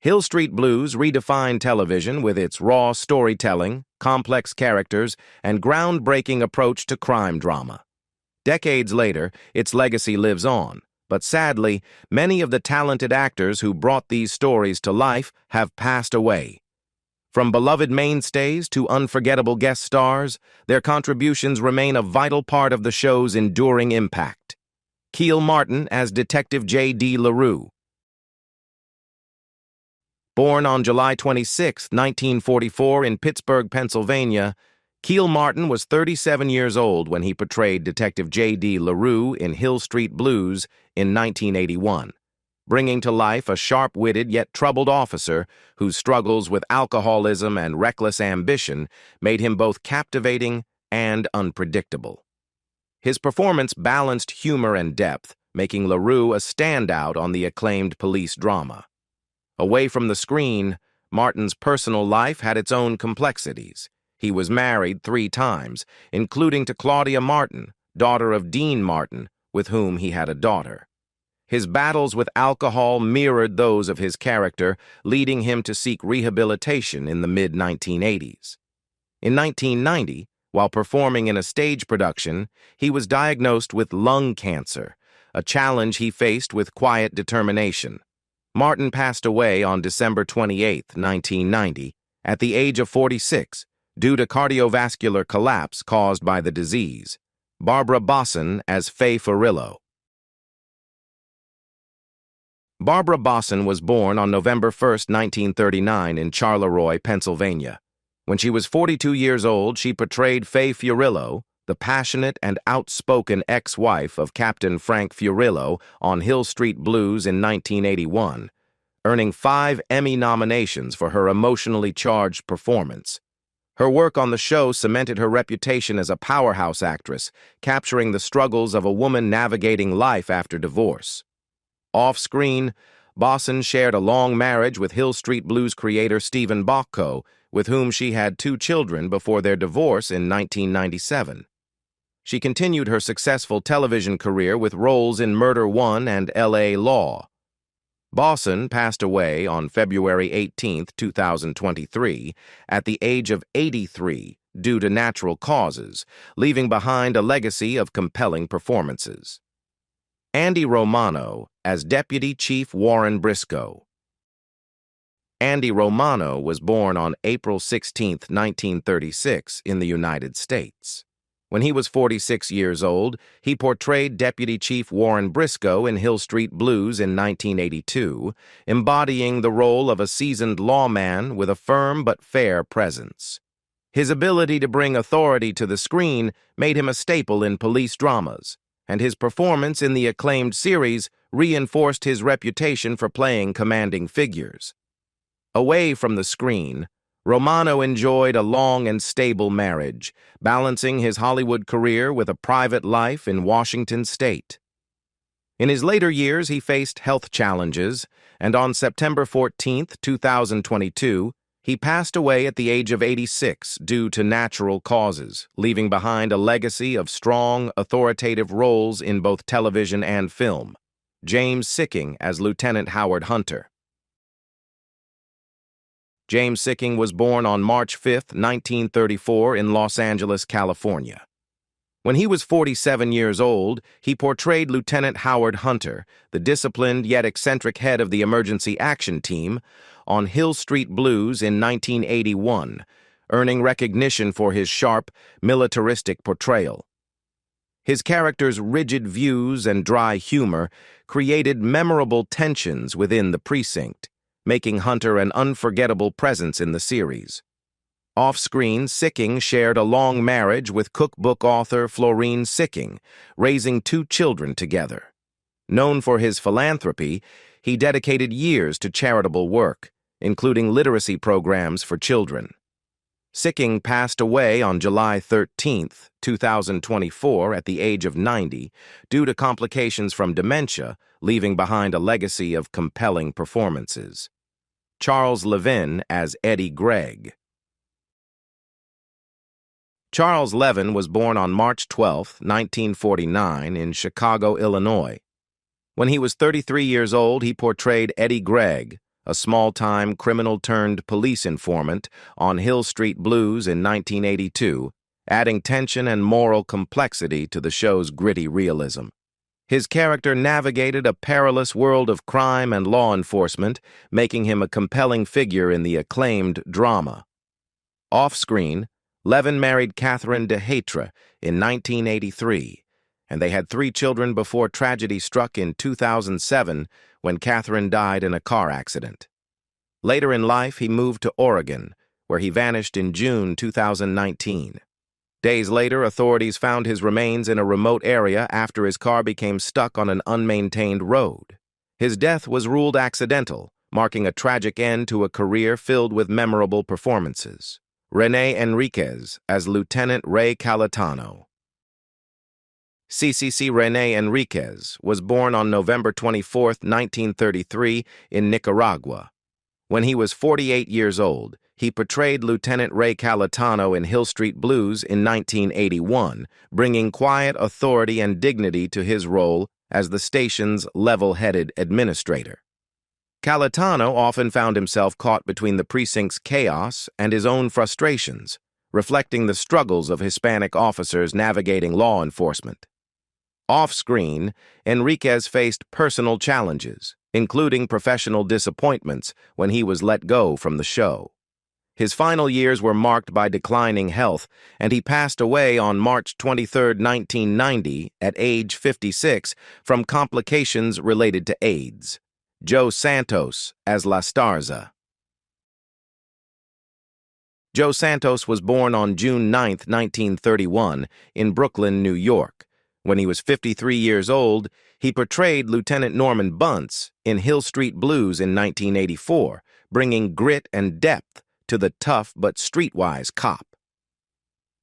Hill Street Blues redefined television with its raw storytelling, complex characters, and groundbreaking approach to crime drama. Decades later, its legacy lives on, but sadly, many of the talented actors who brought these stories to life have passed away. From beloved mainstays to unforgettable guest stars, their contributions remain a vital part of the show's enduring impact. Kiel Martin as Detective J.D. LaRue. Born on July 26, 1944 in Pittsburgh, Pennsylvania, Kiel Martin was 37 years old when he portrayed Detective J.D. LaRue in Hill Street Blues in 1981, bringing to life a sharp-witted yet troubled officer whose struggles with alcoholism and reckless ambition made him both captivating and unpredictable. His performance balanced humor and depth, making LaRue a standout on the acclaimed police drama. Away from the screen, Martin's personal life had its own complexities. He was married 3 times, including to Claudia Martin, daughter of Dean Martin, with whom he had a daughter. His battles with alcohol mirrored those of his character, leading him to seek rehabilitation in the mid-1980s. In 1990, while performing in a stage production, he was diagnosed with lung cancer, a challenge he faced with quiet determination. Martin passed away on December 28, 1990, at the age of 46, due to cardiovascular collapse caused by the disease. Barbara Bosson as Faye Furillo. Barbara Bosson was born on November 1, 1939 in Charleroi, Pennsylvania. When she was 42 years old, she portrayed Faye Furillo, the passionate and outspoken ex-wife of Captain Frank Furillo on Hill Street Blues in 1981, earning 5 Emmy nominations for her emotionally charged performance. Her work on the show cemented her reputation as a powerhouse actress, capturing the struggles of a woman navigating life after divorce. Off-screen, Bosson shared a long marriage with Hill Street Blues creator Steven Bochco, with whom she had 2 children before their divorce in 1997. She continued her successful television career with roles in Murder One and L.A. Law. Bosson passed away on February 18, 2023, at the age of 83 due to natural causes, leaving behind a legacy of compelling performances. Andy Romano as Deputy Chief Warren Briscoe. Andy Romano was born on April 16, 1936, in the United States. When he was 46 years old, he portrayed Deputy Chief Warren Briscoe in Hill Street Blues in 1982, embodying the role of a seasoned lawman with a firm but fair presence. His ability to bring authority to the screen made him a staple in police dramas, and his performance in the acclaimed series reinforced his reputation for playing commanding figures. Away from the screen, Romano enjoyed a long and stable marriage, balancing his Hollywood career with a private life in Washington state. In his later years, he faced health challenges, and on September 14, 2022, he passed away at the age of 86 due to natural causes, leaving behind a legacy of strong, authoritative roles in both television and film. James Sikking as Lieutenant Howard Hunter. James Sikking was born on March 5, 1934, in Los Angeles, California. When he was 47 years old, he portrayed Lieutenant Howard Hunter, the disciplined yet eccentric head of the Emergency Action Team, on Hill Street Blues in 1981, earning recognition for his sharp, militaristic portrayal. His character's rigid views and dry humor created memorable tensions within the precinct, making Hunter an unforgettable presence in the series. Off-screen, Sikking shared a long marriage with cookbook author Florine Sikking, raising 2 children together. Known for his philanthropy, he dedicated years to charitable work, including literacy programs for children. Sikking passed away on July 13, 2024, at the age of 90, due to complications from dementia, leaving behind a legacy of compelling performances. Charles Levin as Eddie Gregg. Charles Levin was born on March 12, 1949, in Chicago, Illinois. When he was 33 years old, he portrayed Eddie Gregg, a small-time criminal-turned-police informant on Hill Street Blues in 1982, adding tension and moral complexity to the show's gritty realism. His character navigated a perilous world of crime and law enforcement, making him a compelling figure in the acclaimed drama. Off-screen, Levin married Catherine de Haitre in 1983, and they had 3 children before tragedy struck in 2007 when Catherine died in a car accident. Later in life, he moved to Oregon, where he vanished in June 2019. Days later, authorities found his remains in a remote area after his car became stuck on an unmaintained road. His death was ruled accidental, marking a tragic end to a career filled with memorable performances. René Enríquez as Lieutenant Ray Cayetano. CCC René Enríquez was born on November 24, 1933, in Nicaragua. When he was 48 years old, he portrayed Lieutenant Ray Cayetano in Hill Street Blues in 1981, bringing quiet authority and dignity to his role as the station's level-headed administrator. Cayetano often found himself caught between the precinct's chaos and his own frustrations, reflecting the struggles of Hispanic officers navigating law enforcement. Off-screen, Enríquez faced personal challenges, including professional disappointments when he was let go from the show. His final years were marked by declining health, and he passed away on March 23, 1990, at age 56, from complications related to AIDS. Joe Santos as La Starza. Joe Santos was born on June 9, 1931, in Brooklyn, New York. When he was 53 years old, he portrayed Lieutenant Norman Bunce in Hill Street Blues in 1984, bringing grit and depth to the tough but streetwise cop.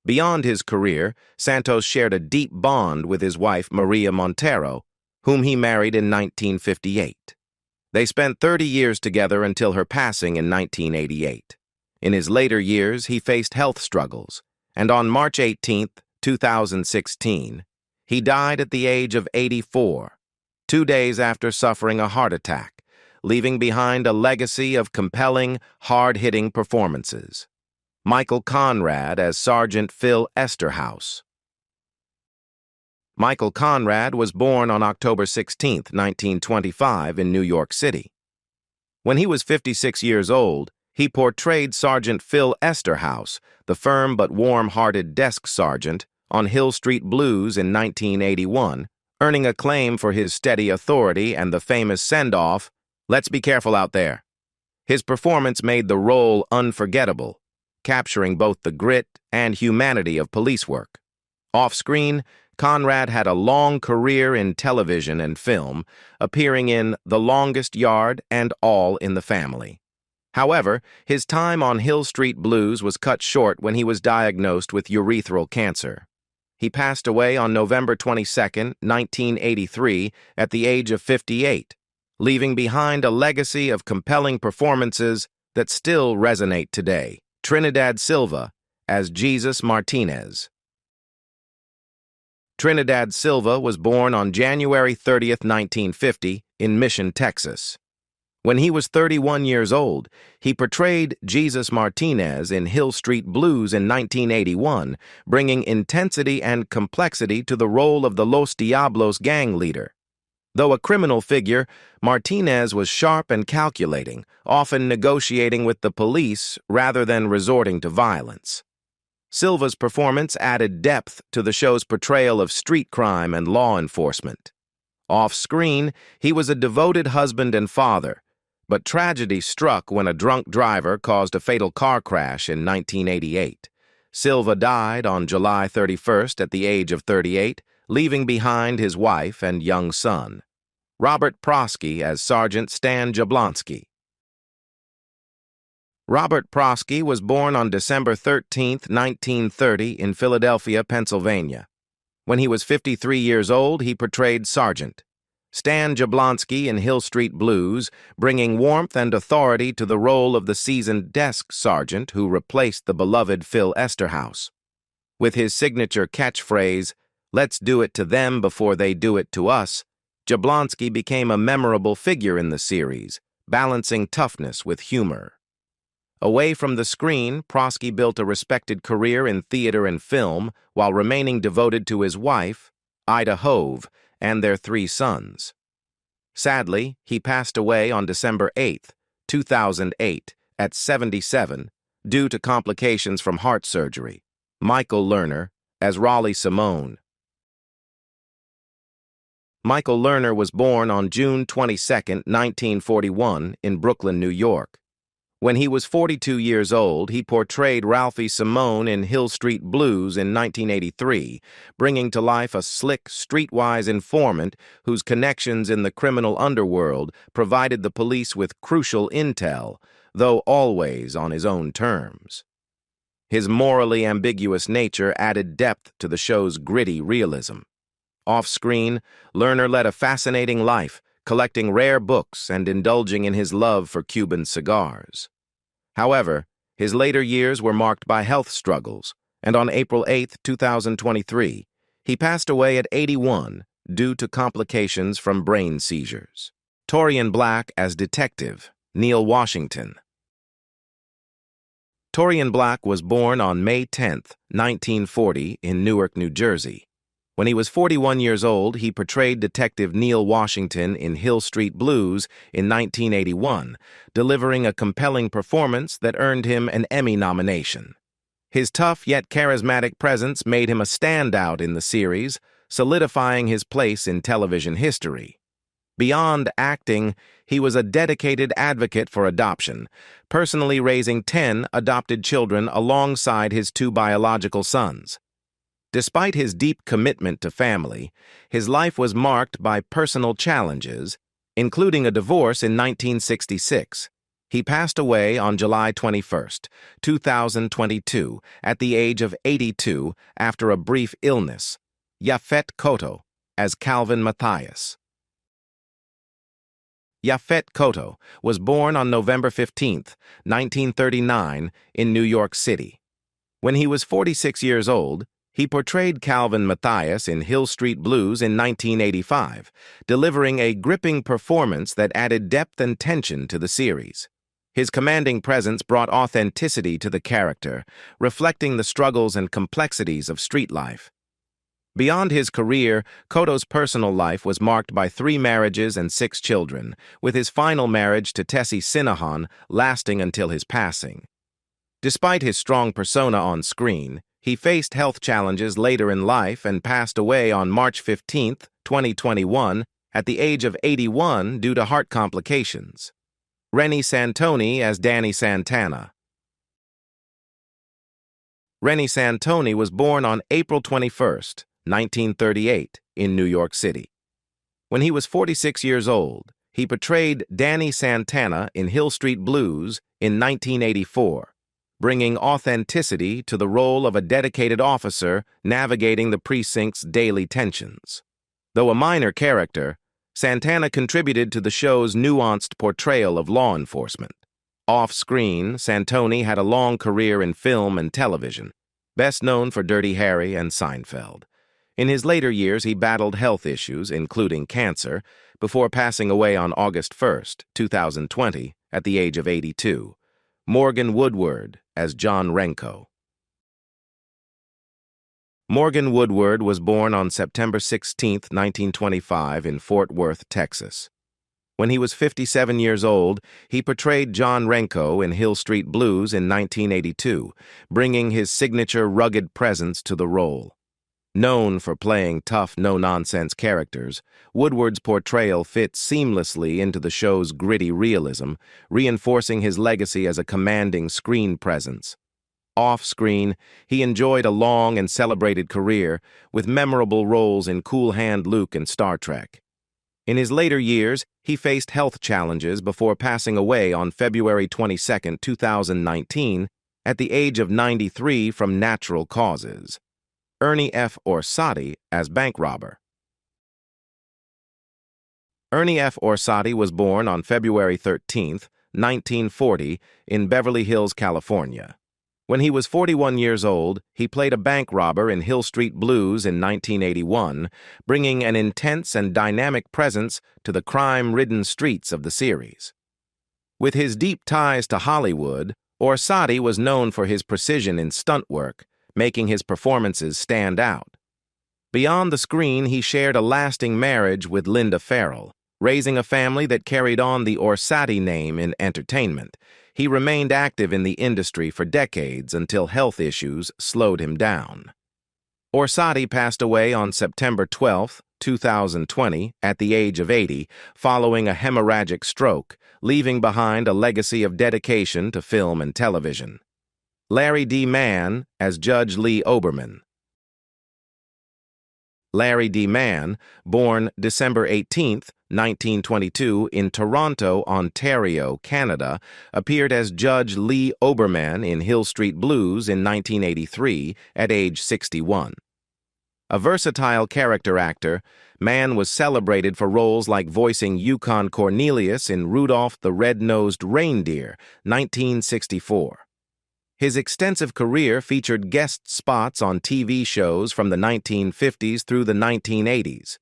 Beyond his career, Santos shared a deep bond with his wife Maria Montero, whom he married in 1958. They spent 30 years together until her passing in 1988. In his later years, he faced health struggles, and on March 18, 2016, he died at the age of 84, 2 days after suffering a heart attack, leaving behind a legacy of compelling, hard-hitting performances. Michael Conrad as Sergeant Phil Esterhaus. Michael Conrad was born on October 16, 1925, in New York City. When he was 56 years old, he portrayed Sergeant Phil Esterhaus, the firm but warm-hearted desk sergeant, on Hill Street Blues in 1981, earning acclaim for his steady authority and the famous send-off, "Let's be careful out there." His performance made the role unforgettable, capturing both the grit and humanity of police work. Off-screen, Conrad had a long career in television and film, appearing in The Longest Yard and All in the Family. However, his time on Hill Street Blues was cut short when he was diagnosed with urethral cancer. He passed away on November 22, 1983, at the age of 58, leaving behind a legacy of compelling performances that still resonate today. Trinidad Silva as Jesus Martinez. Trinidad Silva was born on January 30, 1950, in Mission, Texas. When he was 31 years old, he portrayed Jesus Martinez in Hill Street Blues in 1981, bringing intensity and complexity to the role of the Los Diablos gang leader. Though a criminal figure, Martinez was sharp and calculating, often negotiating with the police rather than resorting to violence. Silva's performance added depth to the show's portrayal of street crime and law enforcement. Off-screen, he was a devoted husband and father, but tragedy struck when a drunk driver caused a fatal car crash in 1988. Silva died on July 31st at the age of 38, leaving behind his wife and young son. Robert Prosky as Sergeant Stan Jablonski. Robert Prosky was born on December 13, 1930, in Philadelphia, Pennsylvania. When he was 53 years old, he portrayed Sergeant Stan Jablonski in Hill Street Blues, bringing warmth and authority to the role of the seasoned desk sergeant who replaced the beloved Phil Esterhaus. With his signature catchphrase, "Let's do it to them before they do it to us," Jablonski became a memorable figure in the series, balancing toughness with humor. Away from the screen, Prosky built a respected career in theater and film while remaining devoted to his wife, Ida Hove, and their 3 sons. Sadly, he passed away on December 8, 2008, at 77, due to complications from heart surgery. Michael Lerner, as Raleigh Simone. Michael Lerner was born on June 22, 1941, in Brooklyn, New York. When he was 42 years old, he portrayed Ralphie Simone in Hill Street Blues in 1983, bringing to life a slick, streetwise informant whose connections in the criminal underworld provided the police with crucial intel, though always on his own terms. His morally ambiguous nature added depth to the show's gritty realism. Off-screen, Lerner led a fascinating life, collecting rare books and indulging in his love for Cuban cigars. However, his later years were marked by health struggles, and on April 8, 2023, he passed away at 81 due to complications from brain seizures. Taurean Blacque as Detective, Neil Washington. Taurean Blacque was born on May 10, 1940, in Newark, New Jersey. When he was 41 years old, he portrayed Detective Neil Washington in Hill Street Blues in 1981, delivering a compelling performance that earned him an Emmy nomination. His tough yet charismatic presence made him a standout in the series, solidifying his place in television history. Beyond acting, he was a dedicated advocate for adoption, personally raising 10 adopted children alongside his 2 biological sons. Despite his deep commitment to family, his life was marked by personal challenges, including a divorce in 1966. He passed away on July 21, 2022, at the age of 82 after a brief illness. Yaphet Kotto as Calvin Matthias. Yaphet Kotto was born on November 15, 1939, in New York City. When he was 46 years old, he portrayed Calvin Matthias in Hill Street Blues in 1985, delivering a gripping performance that added depth and tension to the series. His commanding presence brought authenticity to the character, reflecting the struggles and complexities of street life. Beyond his career, Kotto's personal life was marked by 3 marriages and 6 children, with his final marriage to Tessie Sinahan lasting until his passing. Despite his strong persona on screen, he faced health challenges later in life and passed away on March 15, 2021, at the age of 81 due to heart complications. Reni Santoni as Danny Santana. Reni Santoni was born on April 21, 1938, in New York City. When he was 46 years old, he portrayed Danny Santana in Hill Street Blues in 1984. Bringing authenticity to the role of a dedicated officer navigating the precinct's daily tensions. Though a minor character, Santana contributed to the show's nuanced portrayal of law enforcement. Off-screen, Santoni had a long career in film and television, best known for Dirty Harry and Seinfeld. In his later years, he battled health issues, including cancer, before passing away on August 1, 2020, at the age of 82. Morgan Woodward as John Renko. Morgan Woodward was born on September 16, 1925, in Fort Worth, Texas. When he was 57 years old, he portrayed John Renko in Hill Street Blues in 1982, bringing his signature rugged presence to the role. Known for playing tough, no-nonsense characters, Woodward's portrayal fits seamlessly into the show's gritty realism, reinforcing his legacy as a commanding screen presence. Off-screen, he enjoyed a long and celebrated career, with memorable roles in Cool Hand Luke and Star Trek. In his later years, he faced health challenges before passing away on February 22, 2019, at the age of 93 from natural causes. Ernie F. Orsatti as bank robber. Ernie F. Orsatti was born on February 13, 1940, in Beverly Hills, California. When he was 41 years old, he played a bank robber in Hill Street Blues in 1981, bringing an intense and dynamic presence to the crime-ridden streets of the series. With his deep ties to Hollywood, Orsatti was known for his precision in stunt work, making his performances stand out. Beyond the screen, he shared a lasting marriage with Linda Farrell, raising a family that carried on the Orsatti name in entertainment. He remained active in the industry for decades until health issues slowed him down. Orsatti passed away on September 12, 2020, at the age of 80, following a hemorrhagic stroke, leaving behind a legacy of dedication to film and television. Larry D. Mann as Judge Lee Oberman. Larry D. Mann, born December 18, 1922, in Toronto, Ontario, Canada, appeared as Judge Lee Oberman in Hill Street Blues in 1983 at age 61. A versatile character actor, Mann was celebrated for roles like voicing Yukon Cornelius in Rudolph the Red-Nosed Reindeer, 1964. His extensive career featured guest spots on TV shows from the 1950s through the 1980s.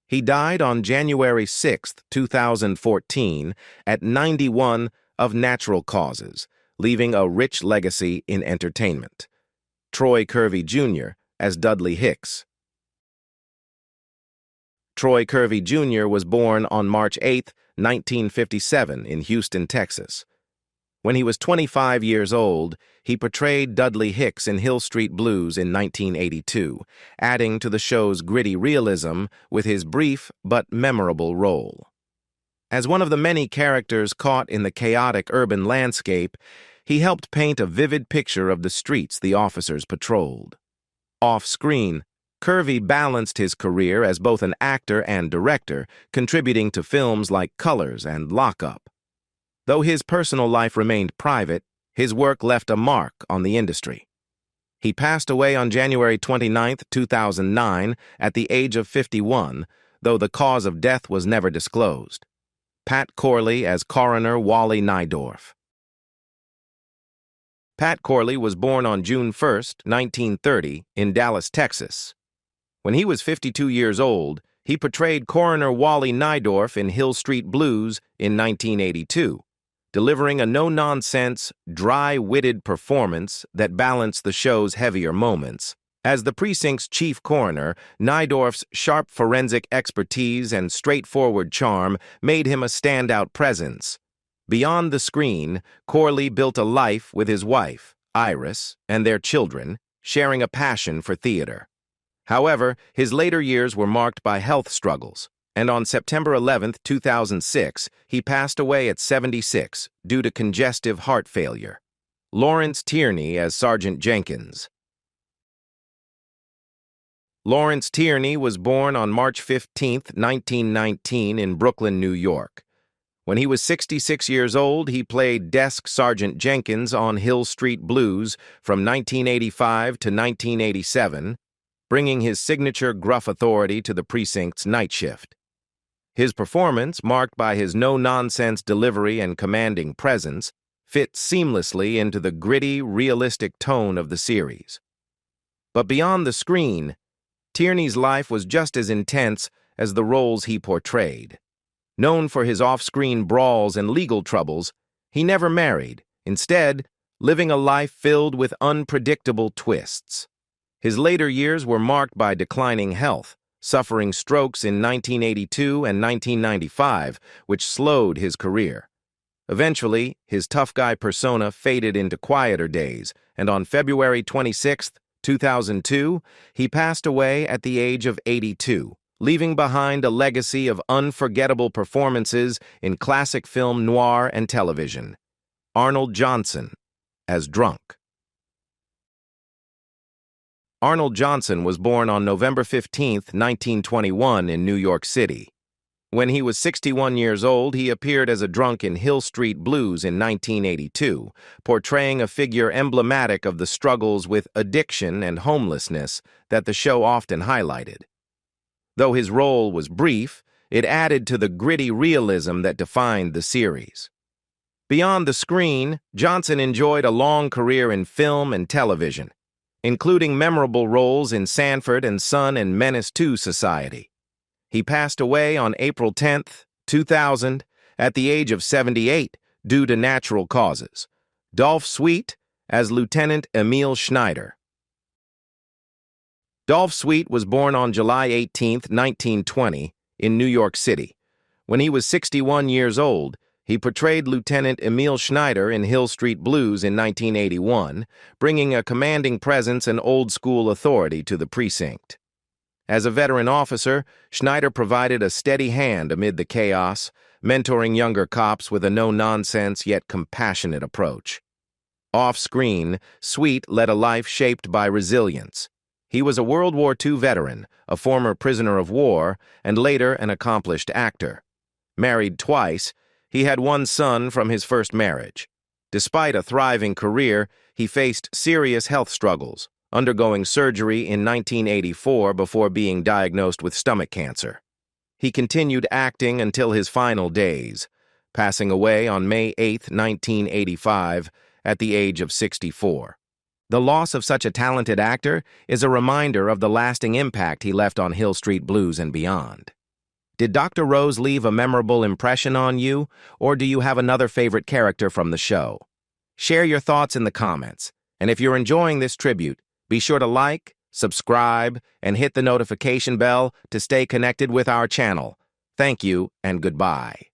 He died on January 6, 2014, at 91 of natural causes, leaving a rich legacy in entertainment. Troy Curvey Jr. as Dudley Hicks. Troy Curvey Jr. was born on March 8, 1957, in Houston, Texas. When he was 25 years old, he portrayed Dudley Hicks in Hill Street Blues in 1982, adding to the show's gritty realism with his brief but memorable role. As one of the many characters caught in the chaotic urban landscape, he helped paint a vivid picture of the streets the officers patrolled. Off-screen, Curvey balanced his career as both an actor and director, contributing to films like Colors and Lock Up. Though his personal life remained private, his work left a mark on the industry. He passed away on January 29, 2009, at the age of 51, though the cause of death was never disclosed. Pat Corley as Coroner Wally Nydorf. Pat Corley was born on June 1, 1930, in Dallas, Texas. When he was 52 years old, he portrayed Coroner Wally Nydorf in Hill Street Blues in 1982, delivering a no-nonsense, dry-witted performance that balanced the show's heavier moments. As the precinct's chief coroner, Nydorf's sharp forensic expertise and straightforward charm made him a standout presence. Beyond the screen, Corley built a life with his wife, Iris, and their children, sharing a passion for theater. However, his later years were marked by health struggles, and on September 11, 2006, he passed away at 76 due to congestive heart failure. Lawrence Tierney as Sergeant Jenkins. Lawrence Tierney was born on March 15, 1919, in Brooklyn, New York. When he was 66 years old, he played Desk Sergeant Jenkins on Hill Street Blues from 1985 to 1987, bringing his signature gruff authority to the precinct's night shift. His performance, marked by his no-nonsense delivery and commanding presence, fit seamlessly into the gritty, realistic tone of the series. But beyond the screen, Tierney's life was just as intense as the roles he portrayed. Known for his off-screen brawls and legal troubles, he never married, instead living a life filled with unpredictable twists. His later years were marked by declining health, suffering strokes in 1982 and 1995, which slowed his career. Eventually, his tough guy persona faded into quieter days, and on February 26, 2002, he passed away at the age of 82, leaving behind a legacy of unforgettable performances in classic film noir and television. Arnold Johnson as Drunk. Arnold Johnson was born on November 15, 1921, in New York City. When he was 61 years old, he appeared as a drunk in Hill Street Blues in 1982, portraying a figure emblematic of the struggles with addiction and homelessness that the show often highlighted. Though his role was brief, it added to the gritty realism that defined the series. Beyond the screen, Johnson enjoyed a long career in film and television, including memorable roles in Sanford and Son and Menace II Society. He passed away on April 10, 2000, at the age of 78, due to natural causes. Dolph Sweet as Lieutenant Emil Schneider. Dolph Sweet was born on July 18, 1920, in New York City. When he was 61 years old, he portrayed Lieutenant Emil Schneider in Hill Street Blues in 1981, bringing a commanding presence and old-school authority to the precinct. As a veteran officer, Schneider provided a steady hand amid the chaos, mentoring younger cops with a no-nonsense yet compassionate approach. Off-screen, Sweet led a life shaped by resilience. He was a World War II veteran, a former prisoner of war, and later an accomplished actor. Married twice, he had one son from his first marriage. Despite a thriving career, he faced serious health struggles, undergoing surgery in 1984 before being diagnosed with stomach cancer. He continued acting until his final days, passing away on May 8, 1985, at the age of 64. The loss of such a talented actor is a reminder of the lasting impact he left on Hill Street Blues and beyond. Did Dr. Rose leave a memorable impression on you, or do you have another favorite character from the show? Share your thoughts in the comments, and if you're enjoying this tribute, be sure to like, subscribe, and hit the notification bell to stay connected with our channel. Thank you, and goodbye.